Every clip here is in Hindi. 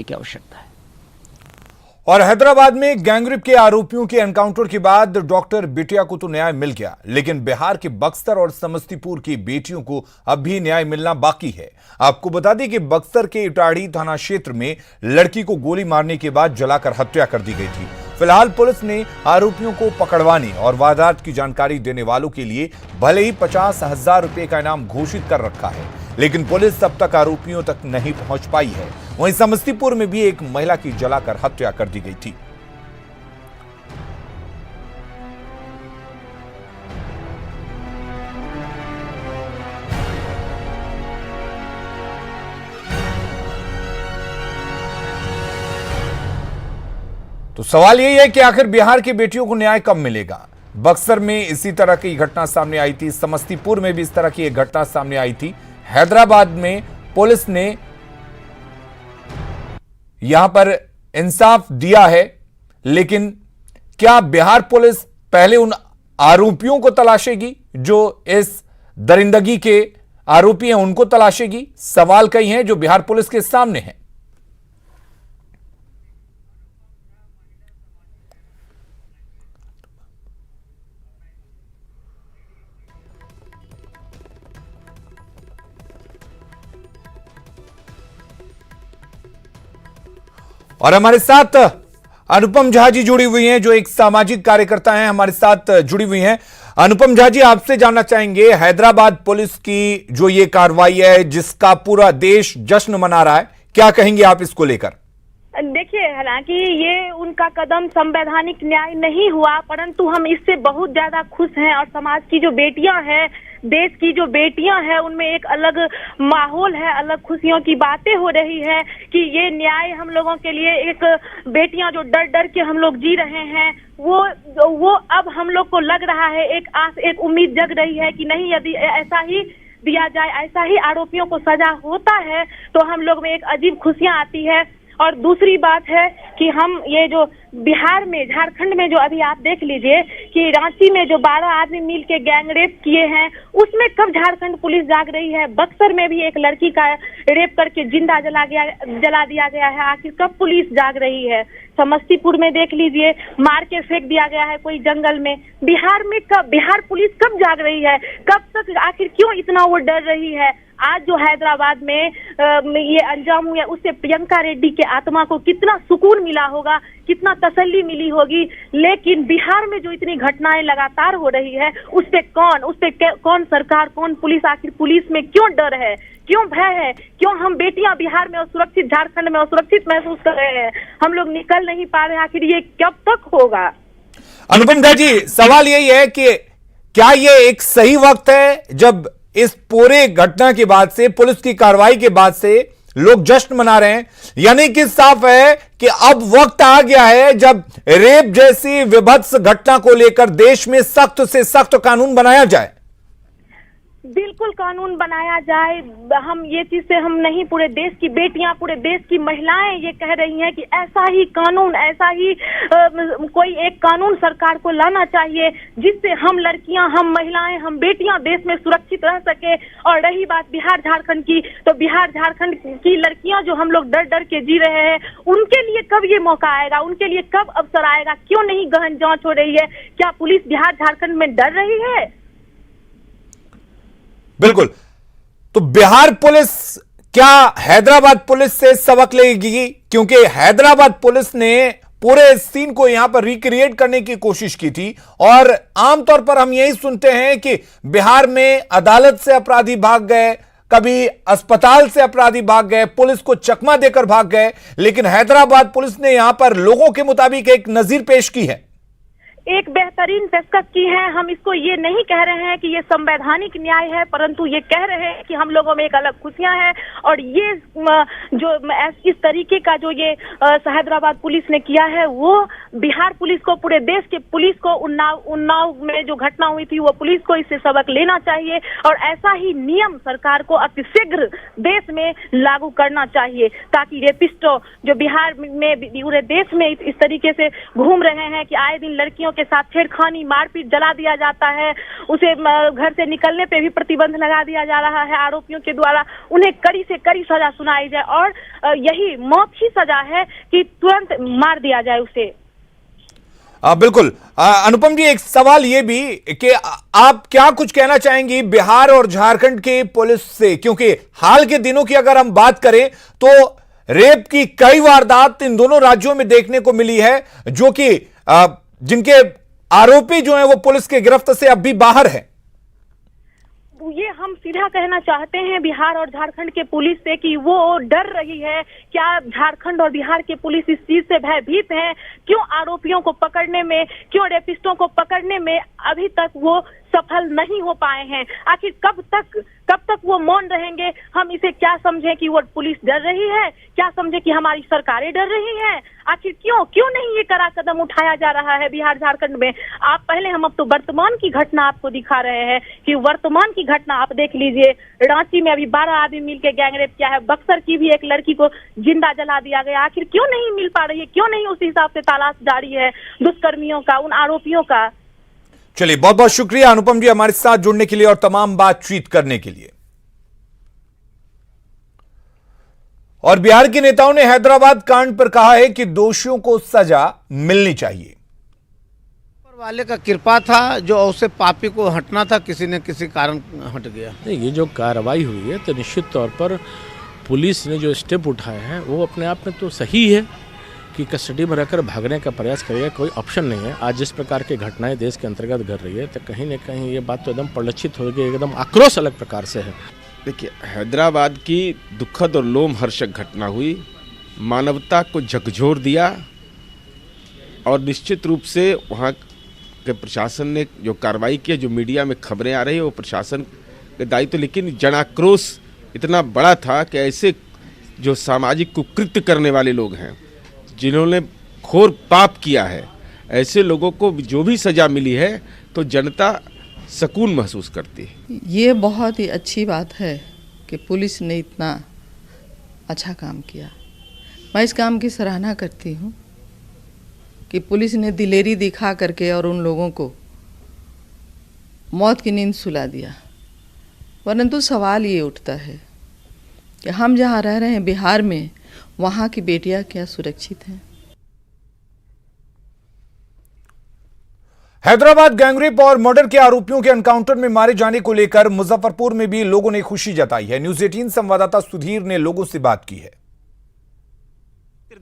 की आवश्यकता है। और हैदराबाद में गैंगरेप के आरोपियों के एनकाउंटर के बाद डॉक्टर बिटिया को तो न्याय मिल गया, लेकिन बिहार के बक्सर और समस्तीपुर की बेटियों को अब भी न्याय मिलना बाकी है। आपको बता दें कि बक्सर के इटाड़ी थाना क्षेत्र में लड़की को गोली मारने के बाद जलाकर हत्या कर दी गई थी। फिलहाल पुलिस ने आरोपियों को पकड़वाने और वारदात की जानकारी देने वालों के लिए भले ही 50,000 रुपए का इनाम घोषित कर रखा है, लेकिन पुलिस अब तक आरोपियों तक नहीं पहुंच पाई है। वहीं समस्तीपुर में भी एक महिला की जलाकर हत्या कर दी गई थी। तो सवाल यही है कि आखिर बिहार की बेटियों को न्याय कब मिलेगा। बक्सर में इसी तरह की घटना सामने आई थी, समस्तीपुर में भी इस तरह की एक घटना सामने आई थी। हैदराबाद में पुलिस ने यहां पर इंसाफ दिया है, लेकिन क्या बिहार पुलिस पहले उन आरोपियों को तलाशेगी जो इस दरिंदगी के आरोपी हैं, उनको तलाशेगी? सवाल कई हैं जो बिहार पुलिस के सामने हैं। और हमारे साथ अनुपम झा जी जुड़ी हुई हैं, जो एक सामाजिक कार्यकर्ता हैं, हमारे साथ जुड़ी हुई हैं। अनुपम झा जी, आपसे जानना चाहेंगे, हैदराबाद पुलिस की जो ये कार्रवाई है जिसका पूरा देश जश्न मना रहा है, क्या कहेंगे आप इसको लेकर? देखिए, हालांकि ये उनका कदम संवैधानिक न्याय नहीं हुआ, परंतु हम इससे बहुत ज्यादा खुश हैं। और समाज की जो बेटियां हैं, देश की जो बेटियां हैं, उनमें एक अलग माहौल है, अलग खुशियों की बातें हो रही है कि ये न्याय हम लोगों के लिए, एक बेटियां जो डर डर के हम लोग जी रहे हैं, वो अब हम लोग को लग रहा है, एक आस, एक उम्मीद जग रही है कि नहीं, यदि ऐसा ही दिया जाए, ऐसा ही आरोपियों को सजा होता है तो हम लोग में एक अजीब खुशियां आती है। और दूसरी बात है कि हम ये जो बिहार में, झारखंड में जो अभी आप देख लीजिए कि रांची में जो 12 आदमी मिल के गैंगरेप किए हैं, उसमें कब झारखंड पुलिस जाग रही है? बक्सर में भी एक लड़की का रेप करके जिंदा जला दिया गया है, आखिर कब पुलिस जाग रही है? समस्तीपुर में देख लीजिए, मार के फेंक दिया गया है कोई जंगल में। बिहार में कब, बिहार पुलिस कब जाग रही है? कब तक, आखिर क्यों इतना वो डर रही है? आज जो हैदराबाद में ये अंजाम हुआ, उससे प्रियंका रेड्डी के आत्मा को कितना सुकून मिला होगा, कितना तसल्ली मिली होगी। लेकिन बिहार में जो इतनी घटनाएं लगातार हो रही है, उस पे कौन सरकार, कौन पुलिस? आखिर पुलिस में क्यों डर है, क्यों भय है? क्यों हम बेटियां बिहार में असुरक्षित, झारखंड में असुरक्षित महसूस कर रहे हैं? हम लोग निकल नहीं पा रहे, आखिर ये कब तक होगा? अनुपम झा जी, सवाल यही है कि क्या ये एक सही वक्त है जब इस पूरे घटना के बाद से, पुलिस की कार्रवाई के बाद से लोग जश्न मना रहे हैं, यानी कि साफ है कि अब वक्त आ गया है जब रेप जैसी विभत्स घटना को लेकर देश में सख्त से सख्त कानून बनाया जाए? बिल्कुल कानून बनाया जाए। हम ये चीज से हम नहीं, पूरे देश की बेटियां, पूरे देश की महिलाएं ये कह रही हैं कि ऐसा ही कानून, ऐसा ही कोई एक कानून सरकार को लाना चाहिए जिससे हम लड़कियां, हम महिलाएं, हम बेटियां देश में सुरक्षित रह सके। और रही बात बिहार झारखंड की, तो बिहार झारखंड की लड़कियां जो हम लोग डर डर के जी रहे हैं, उनके लिए कब ये मौका आएगा, उनके लिए कब अवसर आएगा? क्यों नहीं गहन जांच हो रही है? क्या पुलिस बिहार झारखंड में डर रही है? बिल्कुल। तो बिहार पुलिस क्या हैदराबाद पुलिस से सबक लेगी? क्योंकि हैदराबाद पुलिस ने पूरे सीन को यहां पर रिक्रिएट करने की कोशिश की थी, और आमतौर पर हम यही सुनते हैं कि बिहार में अदालत से अपराधी भाग गए, कभी अस्पताल से अपराधी भाग गए, पुलिस को चकमा देकर भाग गए, लेकिन हैदराबाद पुलिस ने यहां पर लोगों के मुताबिक एक नजीर पेश की है, एक बेहतरीन पेशकश की है। हम इसको ये नहीं कह रहे हैं कि ये संवैधानिक न्याय है, परंतु ये कह रहे हैं कि हम लोगों में एक अलग खुशियां हैं। और ये जो इस तरीके का जो ये हैदराबाद पुलिस ने किया है, वो बिहार पुलिस को, पूरे देश के पुलिस को, उन्नाव में जो घटना हुई थी, वो पुलिस को इससे सबक लेना चाहिए। और ऐसा ही नियम सरकार को अतिशीघ्र देश में लागू करना चाहिए, ताकि रेपिस्टो जो बिहार में, पूरे देश में इस तरीके से घूम रहे हैं कि आए दिन लड़कियों के साथ छेड़खानी, मारपीट, जला दिया जाता है, उसे घर से निकलने पे भी प्रतिबंध लगा दिया जा रहा है आरोपियों के द्वारा। उन्हें कड़ी से कड़ी सजा सुनाई जाए और यही मौत ही सजा है कि तुरंत मार दिया जाए उसे। बिल्कुल। अनुपम जी, एक सवाल ये भी कि आप क्या कुछ कहना चाहेंगी बिहार और झारखंड के पुलिस से, क्योंकि हाल के दिनों की अगर हम बात करें तो रेप की कई वारदात इन दोनों राज्यों में देखने को मिली है, जो कि जिनके आरोपी जो हैं वो पुलिस के गिरफ्त से अब भी बाहर हैं। ये हम सीधा कहना चाहते हैं बिहार और झारखंड के पुलिस से कि वो डर रही है। क्या झारखंड और बिहार के पुलिस इस चीज से भयभीत है? क्यों आरोपियों को पकड़ने में, क्यों रेपिस्टों को पकड़ने में अभी तक वो सफल नहीं हो पाए हैं? आखिर कब तक वो मौन रहेंगे? हम इसे क्या समझें कि वो पुलिस डर रही है? क्या समझे कि हमारी सरकारें डर रही हैं? आखिर क्यों नहीं ये कड़ा कदम उठाया जा रहा है बिहार झारखंड में? हम अब तो वर्तमान की घटना आपको दिखा रहे हैं कि वर्तमान की घटना आप देख लीजिए। रांची में अभी 12 आदमी मिलकर गैंगरेप किया है। बक्सर की भी एक लड़की को जिंदा जला दिया गया। आखिर क्यों नहीं मिल पा रही है? क्यों नहीं उस हिसाब से तलाश जारी है दुष्कर्मियों का, उन आरोपियों का? चलिए, बहुत बहुत शुक्रिया अनुपम जी हमारे साथ जुड़ने के लिए और तमाम बातचीत करने के लिए। और बिहार के नेताओं ने हैदराबाद कांड पर कहा है कि दोषियों को सजा मिलनी चाहिए। ऊपर वाले का कृपा था, जो उससे पापी को हटना था किसी न किसी कारण हट गया। नहीं, ये जो कार्रवाई हुई है तो निश्चित तौर पर पुलिस ने जो स्टेप उठाए हैं वो अपने आप में तो सही है कि कस्टडी में रहकर भागने का प्रयास करेगा, कोई ऑप्शन नहीं है। आज जिस प्रकार की घटनाएं देश के अंतर्गत घट रही है तो कहीं ना कहीं ये बात तो एकदम परिलक्षित होगी, एकदम आक्रोश अलग प्रकार से है। देखिए, हैदराबाद की दुखद और लोमहर्षक घटना हुई, मानवता को झकझोर दिया और निश्चित रूप से वहाँ के प्रशासन ने जो कार्रवाई की, जो मीडिया में खबरें आ रही है वो प्रशासन के दायित्व, लेकिन जनाक्रोश इतना बड़ा था कि ऐसे जो सामाजिक कुकृत्य करने वाले लोग हैं, जिन्होंने घोर पाप किया है, ऐसे लोगों को जो भी सजा मिली है तो जनता सुकून महसूस करती है। ये बहुत ही अच्छी बात है कि पुलिस ने इतना अच्छा काम किया। मैं इस काम की सराहना करती हूँ कि पुलिस ने दिलेरी दिखा करके और उन लोगों को मौत की नींद सुला दिया। परंतु सवाल ये उठता है कि हम जहाँ रह रहे हैं बिहार में, वहाँ की बेटियाँ क्या सुरक्षित हैं? हैदराबाद गैंगरेप और मर्डर के आरोपियों के एनकाउंटर में मारे जाने को लेकर मुजफ्फरपुर में भी लोगों ने खुशी जताई है। न्यूज़ 18 संवाददाता सुधीर ने लोगों से बात की है।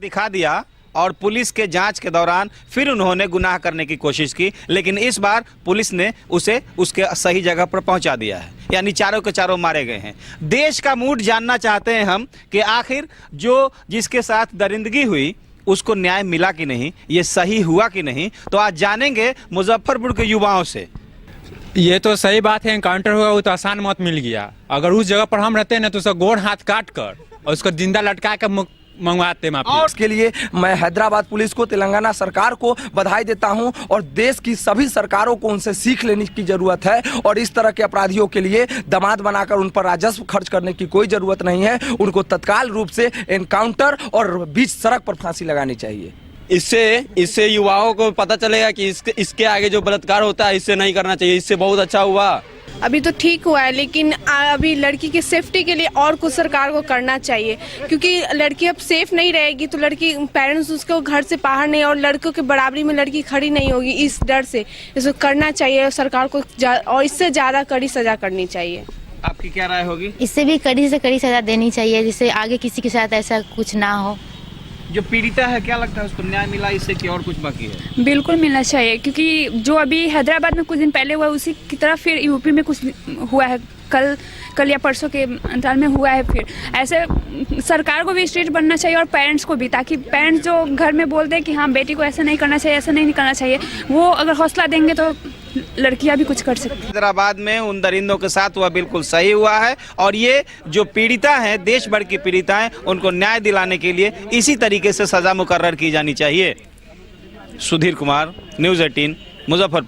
दिखा दिया और पुलिस के जांच के दौरान फिर उन्होंने गुनाह करने की कोशिश की, लेकिन इस बार पुलिस ने उसे उसके सही जगह पर पहुंचा दिया है, यानी चारों के चारों मारे गए हैं। देश का मूड जानना चाहते हैं हम कि आखिर जो जिसके साथ दरिंदगी हुई उसको न्याय मिला कि नहीं, ये सही हुआ कि नहीं, तो आज जानेंगे मुजफ्फरपुर के युवाओं से। ये तो सही बात है, एनकाउंटर हुआ वो तो आसान मौत मिल गया। अगर उस जगह पर हम रहते हैं ना तो उसका गोड़ हाथ काट कर और उसको जिंदा लटका कर मंगवाते माफी। और इसके लिए मैं हैदराबाद पुलिस को, तेलंगाना सरकार को बधाई देता हूं और देश की सभी सरकारों को उनसे सीख लेने की जरूरत है। और इस तरह के अपराधियों के लिए दामाद बनाकर उन पर राजस्व खर्च करने की कोई जरूरत नहीं है। उनको तत्काल रूप से एनकाउंटर और बीच सड़क पर फांसी लगानी चाहिए। इससे युवाओं को पता चलेगा कि इसके आगे जो बलात्कार होता है इससे नहीं करना चाहिए। इससे बहुत अच्छा हुआ। अभी तो ठीक हुआ है, लेकिन अभी लड़की की सेफ्टी के लिए और कुछ सरकार को करना चाहिए, क्योंकि लड़की अब सेफ नहीं रहेगी तो लड़की पेरेंट्स उसको घर से बाहर नहीं, और लड़कों के बराबरी में लड़की खड़ी नहीं होगी। इस डर से इसको करना चाहिए सरकार को, और इससे ज़्यादा कड़ी सजा करनी चाहिए। आपकी क्या राय होगी? इससे भी कड़ी से कड़ी सजा देनी चाहिए, जिससे आगे किसी के साथ ऐसा कुछ ना हो। जो पीड़िता है, क्या लगता है उसको न्याय मिला इससे कि और कुछ बाकी है? बिल्कुल मिलना चाहिए, क्योंकि जो अभी हैदराबाद में कुछ दिन पहले हुआ उसी की तरह फिर यूपी में कुछ हुआ है, कल या परसों के अंतराल में हुआ है। फिर ऐसे सरकार को भी स्ट्रिक्ट बनना चाहिए और पेरेंट्स को भी, ताकि पेरेंट्स जो घर में बोल दें कि हाँ बेटी को ऐसा नहीं करना चाहिए, ऐसा नहीं करना चाहिए, वो अगर हौसला देंगे तो लड़कियां भी कुछ कर सकती हैं। हैदराबाद में उन दरिंदों के साथ हुआ बिल्कुल सही हुआ है, और ये जो पीड़िता हैं, देश भर की पीड़िता हैं, उनको न्याय दिलाने के लिए इसी तरीके से सजा मुकर्रर की जानी चाहिए। सुधीर कुमार, न्यूज़ 18, मुजफ्फरपुर।